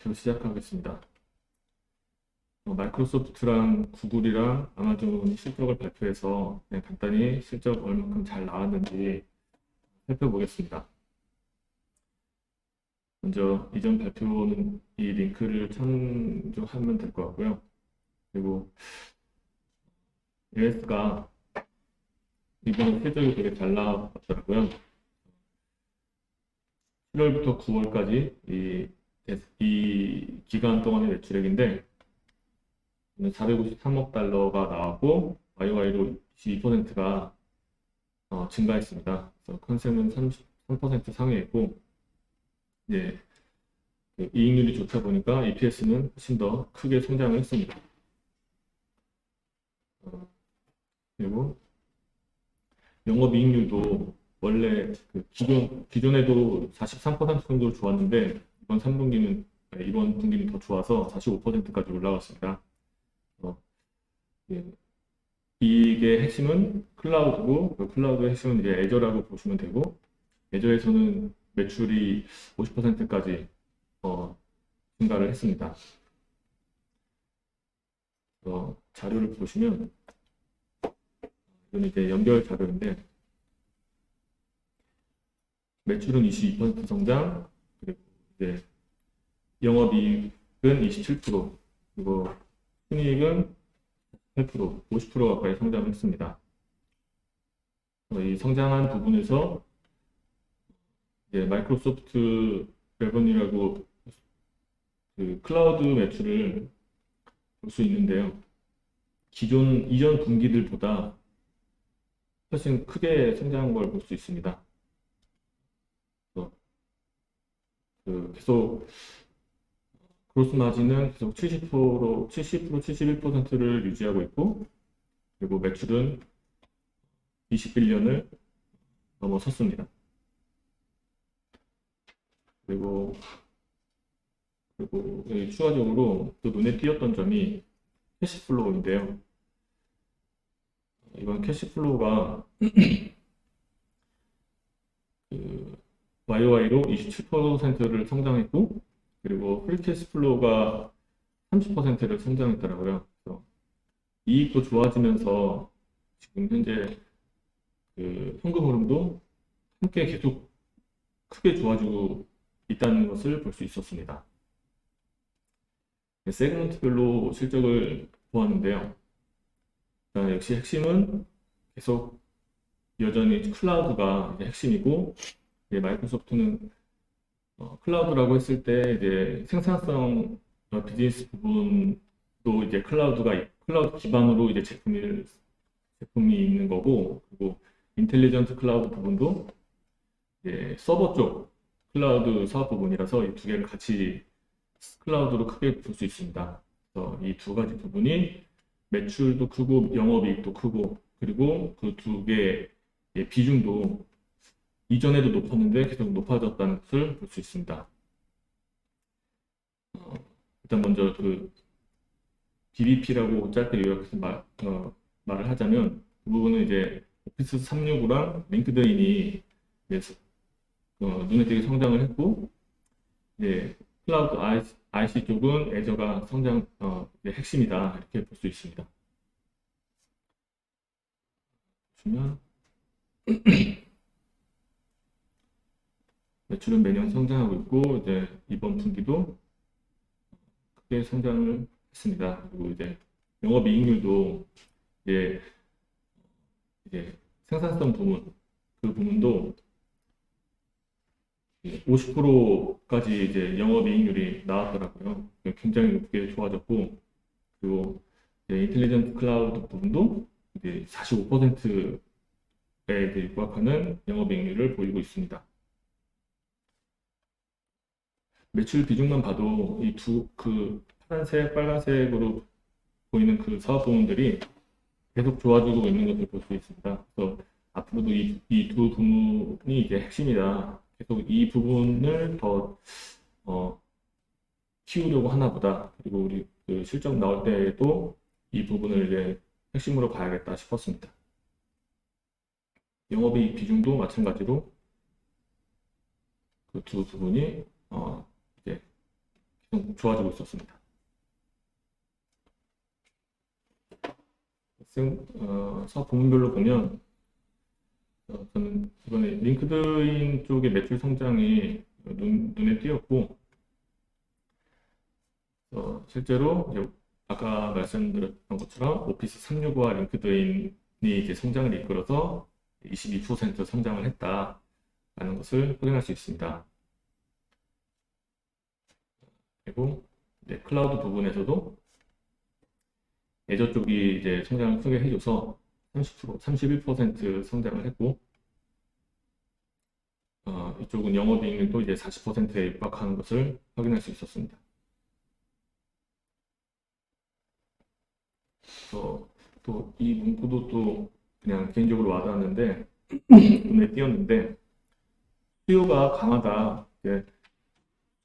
발표 시작하겠습니다. 마이크로소프트랑 구글이랑 아마존이 실적을 발표해서 그냥 간단히 실적 얼마큼 잘 나왔는지 살펴보겠습니다. 먼저 이전 발표는 이 링크를 참조하면 될 것 같고요. 그리고 AS가 이번 실적이 되게 잘 나왔더라고요. 7월부터 9월까지 이 기간 동안의 매출액인데 453억 달러가 나왔고 YOY로 22%가 증가했습니다. 그래서 컨센은 33% 상회했고 이제 그 이익률이 좋다 보니까 EPS는 훨씬 더 크게 성장을 했습니다. 그리고 영업이익률도 원래 그 기존에도 43% 정도로 좋았는데 이번 분기는 더 좋아서 45%까지 올라갔습니다. 예, 이게 핵심은 클라우드고 그 클라우드의 핵심은 이제 애저라고 보시면 되고 애저에서는 매출이 50%까지 증가를 했습니다. 자료를 보시면 이건 이제 연결 자료인데 매출은 22% 성장, 그리고 이제 영업이익은 27%, 그리고 순이익은 8%, 50% 가까이 성장을 했습니다. 이 성장한 부분에서 이제 마이크로소프트 레버뉴라고 그 클라우드 매출을 볼 수 있는데요. 이전 분기들보다 훨씬 크게 성장한 걸 볼 수 있습니다. 계속 그로스 마진은 계속 70%, 71%를 유지하고 있고, 그리고 매출은 20빌리언을 넘어섰습니다. 그리고 추가적으로 또 눈에 띄었던 점이 캐시플로우인데요. 이번 캐시플로우가 YOY로 27%를 성장했고, 그리고 프리캐시플로우가 30%를 성장했더라고요. 그래서 이익도 좋아지면서 지금 현재 그 현금 흐름도 함께 계속 크게 좋아지고 있다는 것을 볼 수 있었습니다. 세그먼트별로 실적을 보았는데요. 역시 핵심은 계속 여전히 클라우드가 핵심이고, 마이크로소프트는 클라우드라고 했을 때 이제 생산성 비즈니스 부분도 이제 클라우드 기반으로 이제 제품이 있는 거고, 그리고 인텔리전트 클라우드 부분도 이제 서버 쪽 클라우드 사업 부분이라서 이 두 개를 같이 클라우드로 크게 볼 수 있습니다. 그래서 이 두 가지 부분이 매출도 크고 영업이익도 크고, 그리고 그 두 개의 비중도 이전에도 높았는데 계속 높아졌다는 것을 볼 수 있습니다. 일단 먼저 그 BBP라고 짧게 요약해서 말을 하자면, 그 부분은 이제 오피스 365랑 링크드인이 눈에 띄게 성장을 했고, 이제 클라우드 IC 쪽은 애저가 핵심이다, 이렇게 볼 수 있습니다. 보시면 매출은 매년 성장하고 있고, 이제 이번 분기도 크게 성장을 했습니다. 그리고 이제 영업이익률도 이제 생산성 부분, 그 부분도 50%까지 이제 영업이익률이 나왔더라고요. 굉장히 높게 좋아졌고, 그리고 인텔리전트 클라우드 부분도 이제 45%에 육박하는 영업이익률을 보이고 있습니다. 매출 비중만 봐도 이 파란색, 빨간색으로 보이는 그 사업 부문들이 계속 좋아지고 있는 것을 볼 수 있습니다. 그래서 앞으로도 이 두 부문이 이제 핵심이다. 계속 이 부분을 더 키우려고 하나 보다. 그리고 우리 그 실적 나올 때에도 이 부분을 이제 핵심으로 봐야겠다 싶었습니다. 영업이익 비중도 마찬가지로 그 두 부분이 이제 좀 좋아지고 있었습니다. 사업 부문별로 보면 저는 이번에 링크드인 쪽의 매출 성장이 눈에 띄었고, 실제로 이제 아까 말씀드렸던 것처럼 오피스 365와 링크드인이 이제 성장을 이끌어서 22% 성장을 했다라는 것을 확인할 수 있습니다. 그리고 이제 클라우드 부분에서도 애저 쪽이 이제 성장을 크게 해줘서 30%, 31% 성장을 했고, 이쪽은 영업이익률도 이제 40%에 육박하는 것을 확인할 수 있었습니다. 또 이 문구도 또 그냥 개인적으로 와닿았는데 눈에 띄었는데, 수요가 강하다.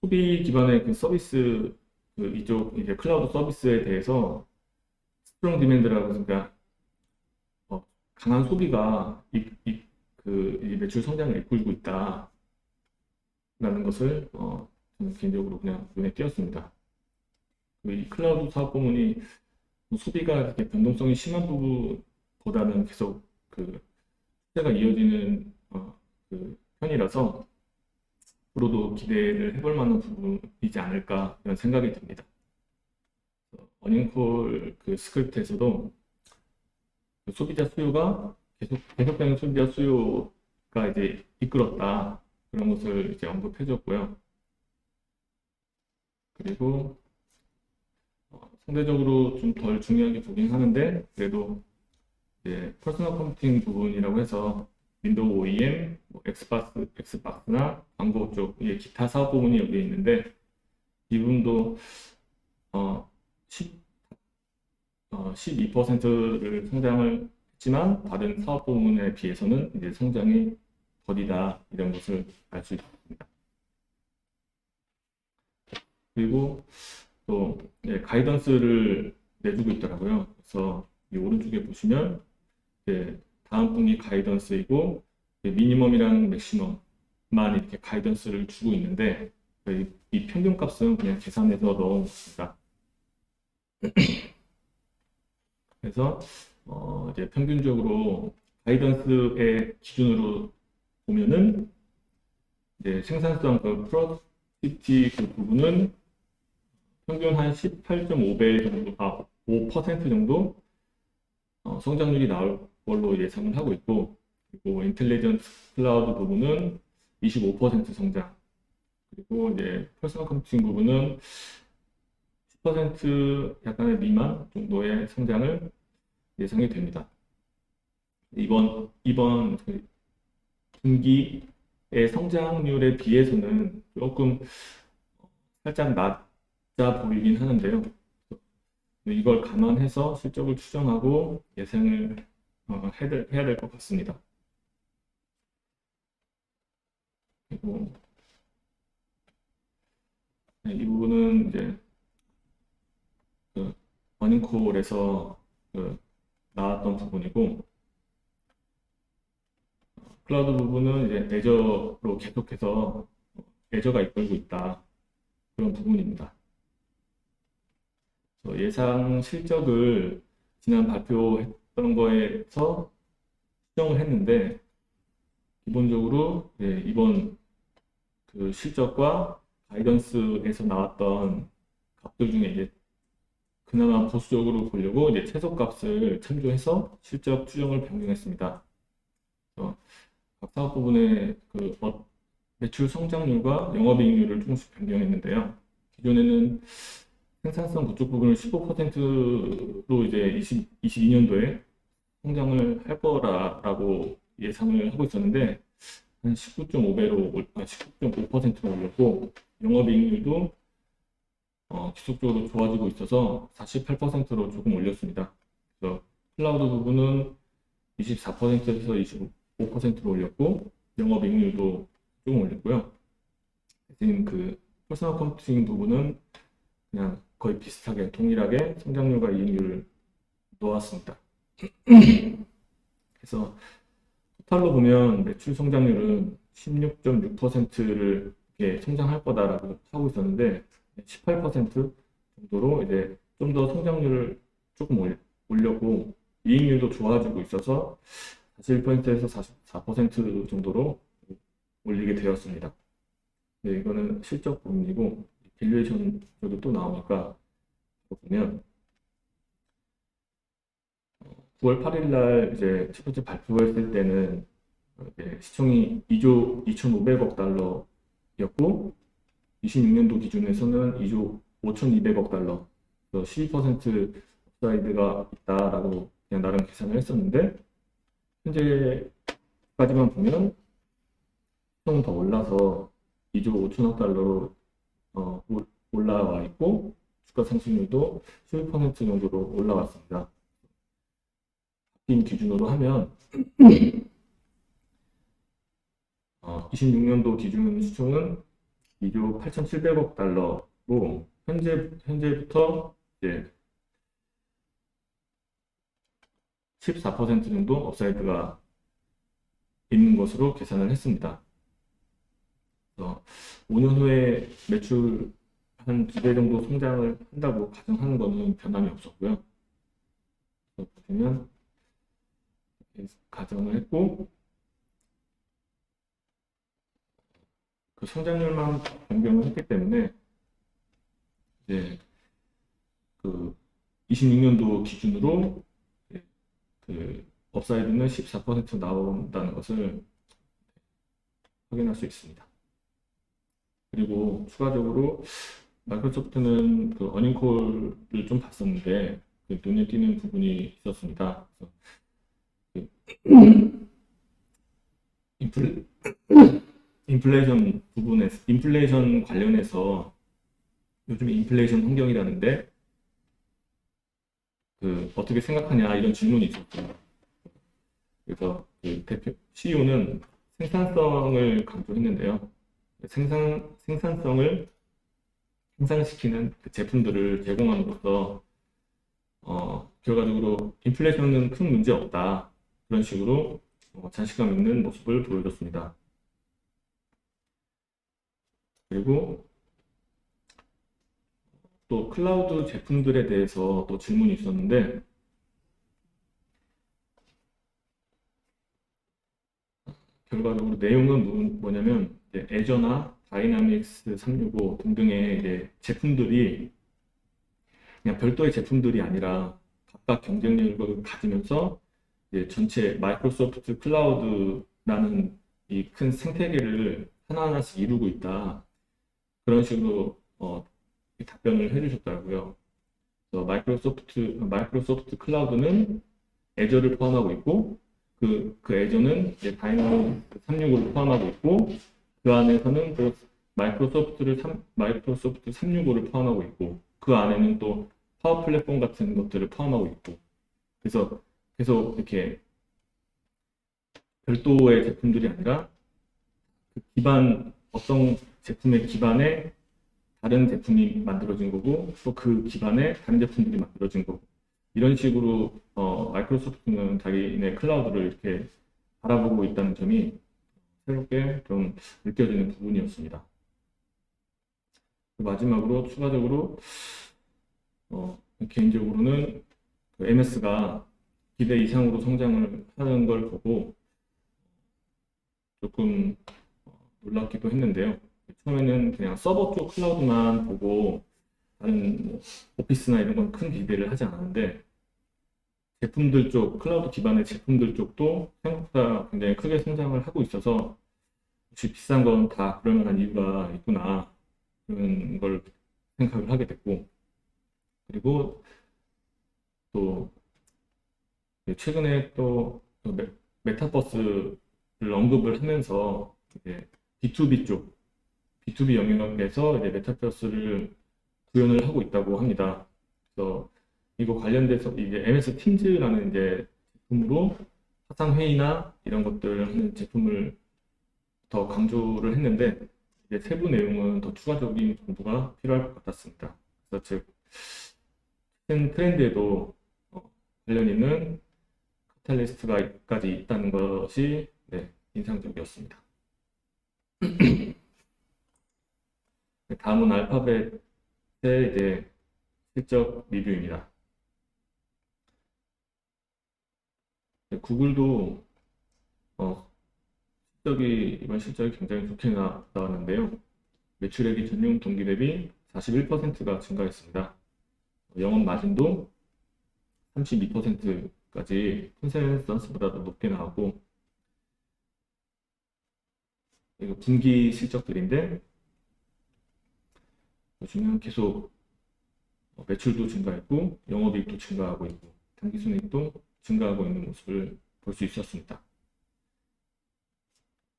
소비 기반의 그 서비스, 이쪽 이제 클라우드 서비스에 대해서 스트롱 디맨드라고, 그러니까 강한 소비가 이 매출 성장을 이끌고 있다라는 것을 저는 개인적으로 그냥 눈에 띄었습니다. 이 클라우드 사업 부문이 소비가 이렇게 변동성이 심한 부분보다는 계속 투자가 이어지는 그 편이라서 앞으로도 기대를 해볼 만한 부분이지 않을까 이런 생각이 듭니다. 어닝콜 그 스크립트에서도 그 소비자 수요가 계속되는 소비자 수요가 이제 이끌었다, 그런 것을 이제 언급해줬고요. 그리고 상대적으로 좀 덜 중요하게 보긴 하는데, 그래도 이제 퍼스널 컴퓨팅 부분이라고 해서 윈도우 OEM, 엑스박스나 광고 쪽, 기타 사업 부분이 여기 있는데, 이 부분도 12%를 성장을 했지만 다른 사업 부문에 비해서는 이제 성장이 더디다, 이런 것을 알 수 있습니다. 그리고 또 가이던스를 내주고 있더라고요. 그래서 이 오른쪽에 보시면 다음 분기 가이던스이고 미니멈이랑 맥시멈만 이렇게 가이던스를 주고 있는데, 이 평균값은 그냥 계산해서 넣어놓습니다. 그래서 이제 평균적으로 가이던스의 기준으로 보면은 이제 생산성 프로덕티비티 그 부분은 평균 한 18.5배 정도, 5% 정도 성장률이 나올 걸로 예상을 하고 있고, 그리고 인텔리전스 클라우드 부분은 25% 성장, 그리고 이제 퍼스널 컴퓨팅 부분은 10% 약간의 미만 정도의 성장을 예상이 됩니다. 이번 그 분기의 성장률에 비해서는 조금 살짝 낮아 보이긴 하는데요. 이걸 감안해서 실적을 추정하고 예상을 해야 될 것 같습니다. 그리고 이 부분은 이제 어닝콜에서 나왔던 부분이고, 클라우드 부분은 이제 애저로 계속해서 애저가 이끌고 있다, 그런 부분입니다. 예상 실적을 지난 발표했던 거에서 수정을 했는데, 기본적으로 이번 그 실적과 가이던스에서 나왔던 값들 중에 이제 그나마 보수적으로 보려고 이제 최소값을 참조해서 실적 추정을 변경했습니다. 각 사업 부분의 그 매출 성장률과 영업이익률을 조금씩 변경했는데요. 기존에는 생산성 그쪽 부분을 15%로 이제 22년도에 성장을 할 거라고 예상을 하고 있었는데, 한 19.5%로 올렸고, 영업이익률도 지속적으로 좋아지고 있어서 48%로 조금 올렸습니다. 그래서 클라우드 부분은 24%에서 25%로 올렸고, 영업이익률도 조금 올렸고요. 지금 그 퍼스널 컴퓨팅 부분은 그냥 거의 비슷하게 동일하게 성장률과 이익률을 놓았습니다. 그래서 토탈로 보면 매출 성장률은 16.6%를 성장할 거다라고 하고 있었는데, 18% 정도로 이제 좀 더 성장률을 조금 올렸고 이익률도 좋아지고 있어서 41%에서 44% 정도로 올리게 되었습니다. 네, 이거는 실적 부분이고 밸류에이션도 또 나오니까 보면 9월 8일 날 이제 첫 번째 발표했을 때는 시총이 2조 2,500억 달러였고 26년도 기준에서는 2조 5,200억 달러, 12% 업사이드가 있다라고 그냥 나름 계산을 했었는데 현재까지만 보면 시총은 더 올라서 2조 5천억 달러로 올라와 있고 주가 상승률도 11% 정도로 올라왔습니다. 바뀐 기준으로 하면 26년도 기준 시총은 2조 8,700억 달러로 현재부터 이제 14% 정도 업사이드가 있는 것으로 계산을 했습니다. 5년 후에 매출 한 2배 정도 성장을 한다고 가정하는 것은 변함이 없었고요. 보시면 가정을 했고 그 성장률만 변경을 했기 때문에 이제 그 26년도 기준으로 그 업사이드는 14% 나온다는 것을 확인할 수 있습니다. 그리고 추가적으로 마이크로소프트는 그 어닝콜을 좀 봤었는데 눈에 띄는 부분이 있었습니다. 인플레이션 부분에서 인플레이션 관련해서 요즘 인플레이션 환경이라는데 어떻게 생각하냐 이런 질문이 있었어요. 그래서 그 대표 CEO는 생산성을 강조했는데요. 생산성을 향상시키는 그 제품들을 제공함으로써 결과적으로 인플레이션은 큰 문제 없다 그런 식으로 자신감 있는 모습을 보여줬습니다. 그리고 또 클라우드 제품들에 대해서 또 질문이 있었는데 결과적으로 내용은 뭐냐면 애저나 다이나믹스 365 등등의 이제 제품들이 그냥 별도의 제품들이 아니라 각각 경쟁력을 가지면서 이제 전체 마이크로소프트 클라우드라는 이 큰 생태계를 하나하나씩 이루고 있다. 그런 식으로 답변을 해주셨더라고요. 그래서 마이크로소프트 클라우드는 애저를 포함하고 있고 그 애저는 다이나믹스 365를 포함하고 있고 그 안에서는 또 마이크로소프트 365를 포함하고 있고 그 안에는 또 파워 플랫폼 같은 것들을 포함하고 있고 그래서 계속 이렇게 별도의 제품들이 아니라 그 기반 어떤 제품의 기반에 다른 제품이 만들어진 거고 또 그 기반에 다른 제품들이 만들어진 거고 이런 식으로 마이크로소프트는 자기네 클라우드를 이렇게 바라보고 있다는 점이 새롭게 좀 느껴지는 부분이었습니다. 마지막으로 추가적으로 개인적으로는 그 MS가 기대 이상으로 성장을 하는 걸 보고 조금 놀랍기도 했는데요. 처음에는 그냥 서버 쪽 클라우드만 보고 다른 뭐 오피스나 이런 건 큰 기대를 하지 않았는데 제품들 쪽, 클라우드 기반의 제품들 쪽도 생각보다 굉장히 크게 성장을 하고 있어서 역시 비싼 건 다 그럴 만한 이유가 있구나 그런 걸 생각을 하게 됐고 그리고 또 최근에 또 메타버스를 언급을 하면서 이제 B2B 쪽, B2B 영역에서 이제 메타버스를 구현을 하고 있다고 합니다. 그래서 이거 관련돼서 이제 MS 팀즈라는 이제 제품으로 화상 회의나 이런 것들 하는 제품을 더 강조를 했는데 이제 세부 내용은 더 추가적인 공부가 필요할 것 같았습니다. 그래서 즉 트렌드에도 관련 있는 카탈리스트가까지 있다는 것이 인상적이었습니다. 다음은 알파벳 제 이제 실적 리뷰입니다. 구글도 이번 실적이 굉장히 좋게 나왔는데요. 매출액이 전년 동기 대비 41%가 증가했습니다. 영업 마진도 32%까지 컨센서스보다 더 높게 나오고, 이거 분기 실적들인데 보시면 계속 매출도 증가했고 영업이익도 증가하고 있고 당기순이익도 증가하고 있는 모습을 볼 수 있었습니다.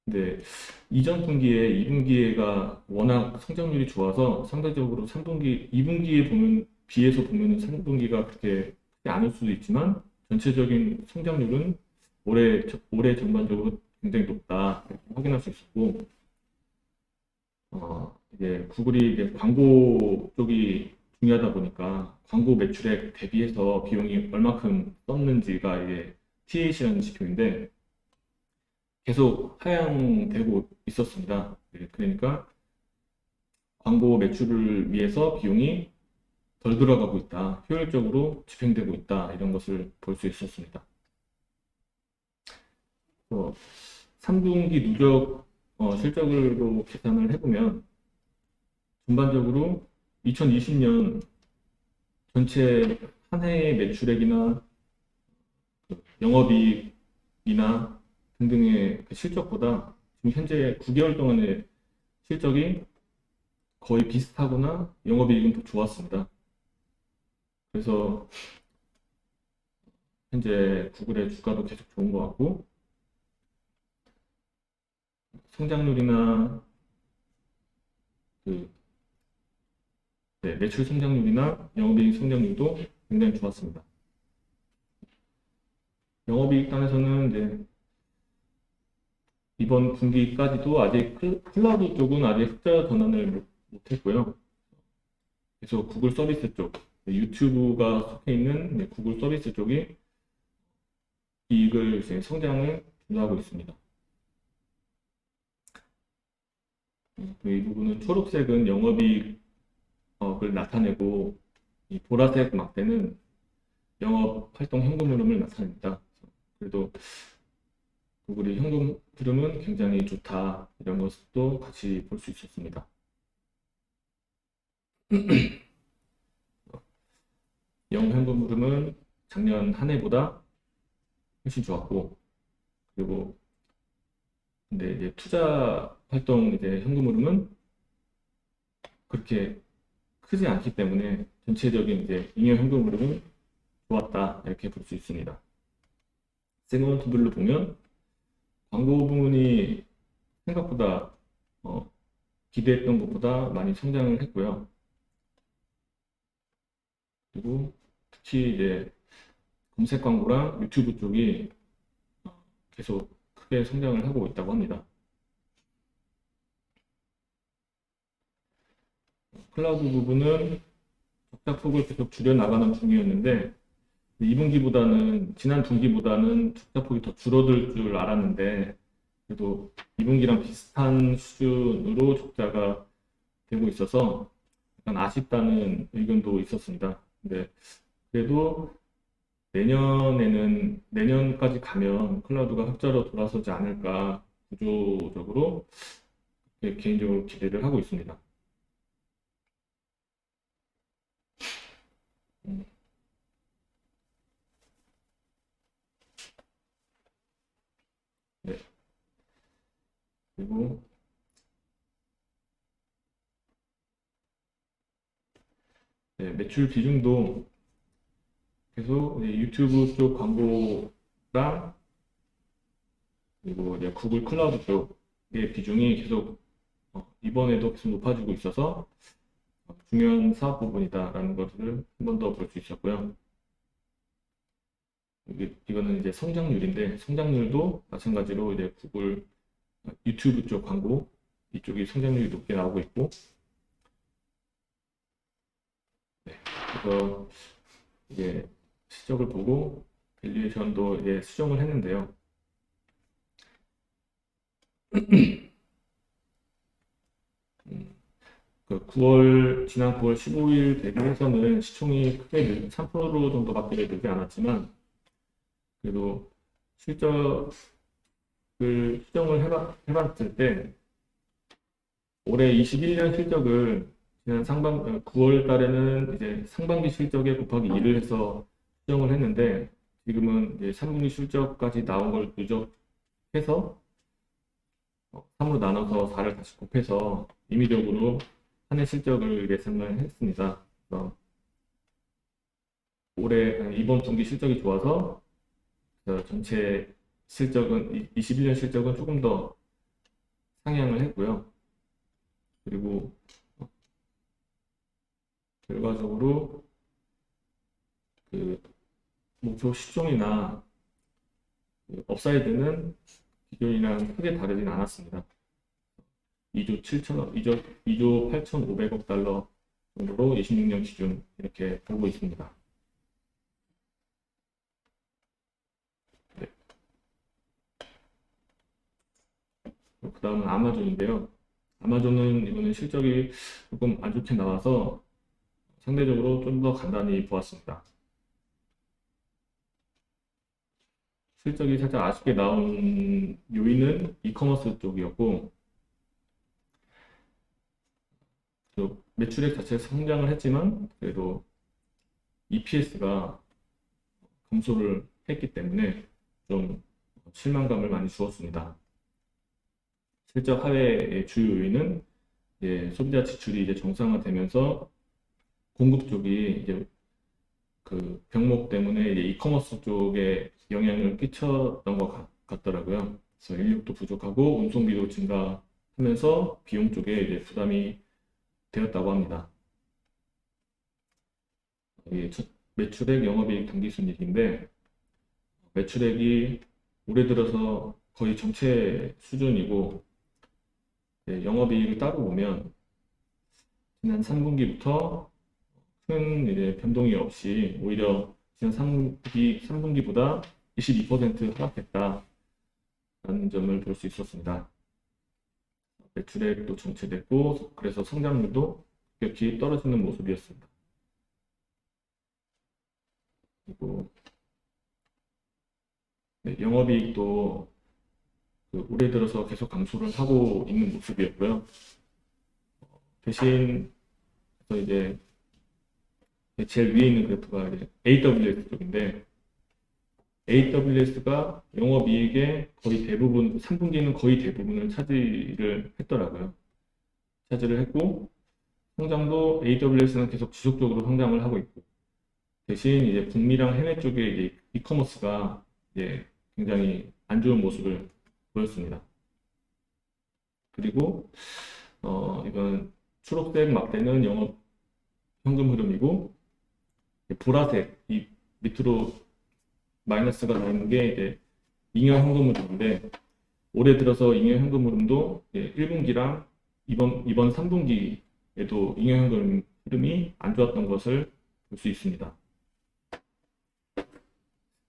근데 이전 분기에 2분기에가 워낙 성장률이 좋아서 상대적으로 3분기, 2분기에 비해서 보면 3분기가 그렇게 크지 않을 수도 있지만 전체적인 성장률은 올해 전반적으로 굉장히 높다 이렇게 확인할 수 있었고, 이제 구글이 이제 광고 쪽이 중요하다 보니까 광고 매출액 대비해서 비용이 얼마큼 썼는지가 이게 TAC라는 지표인데 계속 하향되고 있었습니다. 그러니까 광고 매출을 위해서 비용이 덜 들어가고 있다, 효율적으로 집행되고 있다, 이런 것을 볼 수 있었습니다. 3분기 누적 실적으로 계산을 해보면 전반적으로 2020년 전체 한 해의 매출액이나 영업이익이나 등등의 그 실적보다 지금 현재 9개월 동안의 실적이 거의 비슷하거나 영업이익은 더 좋았습니다. 그래서 현재 구글의 주가도 계속 좋은 것 같고, 성장률이나 매출 성장률이나 영업이익 성장률도 굉장히 좋았습니다. 영업이익 단에서는 이제 이번 분기까지도 아직 클라우드 쪽은 아직 흑자 전환을 못했고요. 그래서 구글 서비스 쪽, 유튜브가 속해 있는 구글 서비스 쪽이 이익을 이제 성장을 주도하고 있습니다. 이 부분은 초록색은 영업이익을 나타내고 이 보라색 막대는 영업 활동 현금 흐름을 나타냅니다. 그래도 구글의 현금 흐름은 굉장히 좋다, 이런 것도 같이 볼 수 있었습니다. 영업 현금 흐름은 작년 한 해보다 훨씬 좋았고, 그리고 근데 이제 투자 활동 이제 현금 흐름은 그렇게 크지 않기 때문에 전체적인 이제 잉여 현금 흐름은 좋았다, 이렇게 볼 수 있습니다. 세그먼트별로 보면 광고 부문이 생각보다 기대했던 것보다 많이 성장을 했고요. 그리고 특히 이제 검색 광고랑 유튜브 쪽이 계속 크게 성장을 하고 있다고 합니다. 클라우드 부분은 적자 폭을 계속 줄여나가는 중이었는데, 2분기보다는, 지난 분기보다는 적자 폭이 더 줄어들 줄 알았는데, 그래도 2분기랑 비슷한 수준으로 적자가 되고 있어서 약간 아쉽다는 의견도 있었습니다. 근데 그래도 내년까지 가면 클라우드가 흑자로 돌아서지 않을까 구조적으로 개인적으로 기대를 하고 있습니다. 네. 그리고 매출 비중도 계속 유튜브 쪽 광고랑 그리고 이제 구글 클라우드 쪽의 비중이 계속 이번에도 계속 높아지고 있어서 중요한 사업 부분이다라는 것을 한 번 더 볼 수 있었고요. 이거는 이제 성장률인데, 성장률도 마찬가지로 이제 구글 유튜브 쪽 광고 이쪽이 성장률이 높게 나오고 있고, 그래서 이제 실적을 보고 밸류에이션도 이제 수정을 했는데요. 지난 9월 15일 대비해서는 시총이 크게 3% 정도밖에 늘지 않았지만, 그래도 실적을 수정을 해봤을 때, 올해 21년 실적을 지난 9월 달에는 이제 상반기 실적에 곱하기 2를 해서 수정을 했는데, 지금은 이제 3분기 실적까지 나온 걸 누적해서 3으로 나눠서 4를 다시 곱해서 임의적으로 한 해 실적을 예상을 했습니다. 그래서 올해 이번 분기 실적이 좋아서 전체 실적은 21년 실적은 조금 더 상향을 했고요. 그리고 결과적으로 그 목표 시총이나 업사이드는 기존이랑 크게 다르진 않았습니다. 2조 8,500억 달러 정도로 26년 기준 이렇게 보고 있습니다. 네. 그 다음은 아마존인데요. 아마존은 이번에 실적이 조금 안 좋게 나와서 상대적으로 좀 더 간단히 보았습니다. 실적이 살짝 아쉽게 나온 요인은 이커머스 쪽이었고, 또 매출액 자체 성장을 했지만 그래도 EPS가 감소를 했기 때문에 좀 실망감을 많이 주었습니다. 실적 하회의 주요 요인은 소비자 지출이 이제 정상화되면서 공급 쪽이 이제 그 병목 때문에 이제 이커머스 쪽에 영향을 끼쳤던 것 같더라고요. 그래서 인력도 부족하고 운송비도 증가하면서 비용 쪽에 이제 부담이 되었다고 합니다. 매출액, 영업이익, 당기순이익인데 매출액이 올해 들어서 거의 정체 수준이고, 영업이익을 따로 보면 지난 3분기부터 큰 이제 변동이 없이 오히려 지난 3분기보다 22% 하락했다라는 점을 볼 수 있었습니다. 매출액도 정체됐고 그래서 성장률도 급격히 떨어지는 모습이었습니다. 그리고 영업이익도 올해 들어서 계속 감소를 하고 있는 모습이었고요. 대신 이제 제일 위에 있는 그래프가 이제 AWS 쪽인데, AWS가 영업이익의 거의 대부분, 3분기는 거의 대부분을 차지를 했더라고요. 차지를 했고, 성장도 AWS는 계속 지속적으로 성장을 하고 있고, 대신 이제 북미랑 해외 쪽에 이제 이커머스가 이제 굉장히 안 좋은 모습을 보였습니다. 그리고 이건 초록색 막대는 영업 현금 흐름이고, 보라색 이 밑으로 마이너스가 나 있는 게 이제 잉여 현금 흐름인데, 올해 들어서 잉여 현금 흐름도 1분기랑 이번 3분기에도 잉여 현금 흐름이 안 좋았던 것을 볼 수 있습니다.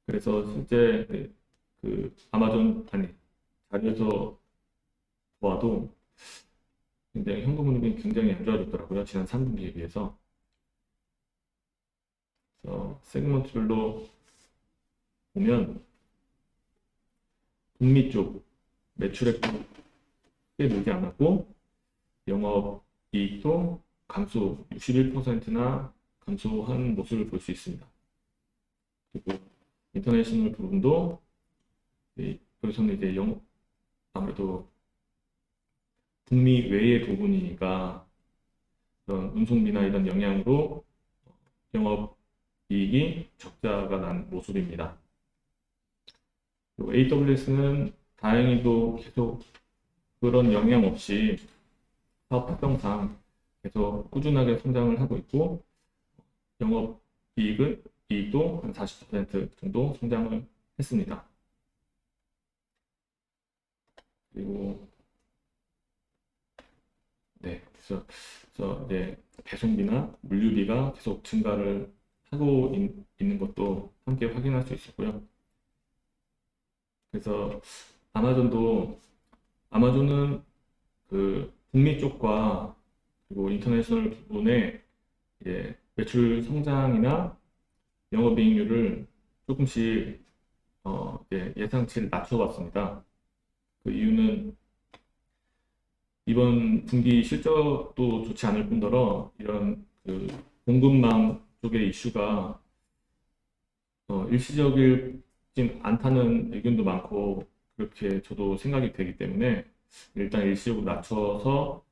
그래서 실제 그 아마존 자리에서 보아도 굉장히 현금 흐름이 굉장히 안 좋아졌더라고요. 지난 3분기에 비해서. 그래서 세그먼트별로 보면 북미 쪽 매출액도 크게 늘지 않았고 영업이익도 감소 61%나 감소한 모습을 볼 수 있습니다. 그리고 인터내셔널 부분도 여기서는 이제 아무래도 북미 외의 부분이니까 그런 운송비나 이런 영향으로 영업이익이 적자가 난 모습입니다. 그리고 AWS는 다행히도 계속 그런 영향 없이 사업 특성상 계속 꾸준하게 성장을 하고 있고, 이익도 한 40% 정도 성장을 했습니다. 그리고 그래서 이제 배송비나 물류비가 계속 증가를 하고 있는 것도 함께 확인할 수 있었고요. 그래서 아마존은 그 북미 쪽과 그리고 인터내셔널 부분에 이제 매출 성장이나 영업이익률을 조금씩 이제 예상치를 낮춰봤습니다. 그 이유는 이번 분기 실적도 좋지 않을 뿐더러 이런 그 공급망 쪽의 이슈가 일시적이진 않다는 의견도 많고 그렇게 저도 생각이 되기 때문에 일단 일시적으로 낮춰서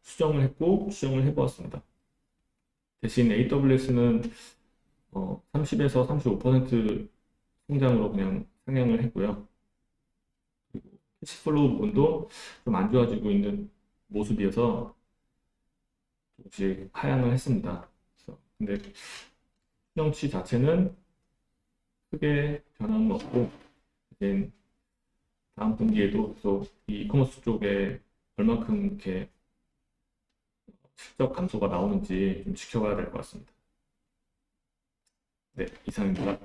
수정을 했고 수정을 해보았습니다. 대신 AWS는 30에서 35% 성장으로 그냥 상향을 했고요. 그리고 캐시플로우 부분도 좀 안 좋아지고 있는 모습이어서 조금씩 하향을 했습니다. 근데 수정치 자체는 크게 변화는 없고 이제 다음 분기에도 계속 이 이커머스 쪽에 얼만큼 이렇게 실적 감소가 나오는지 좀 지켜봐야 될 것 같습니다. 네, 이상입니다.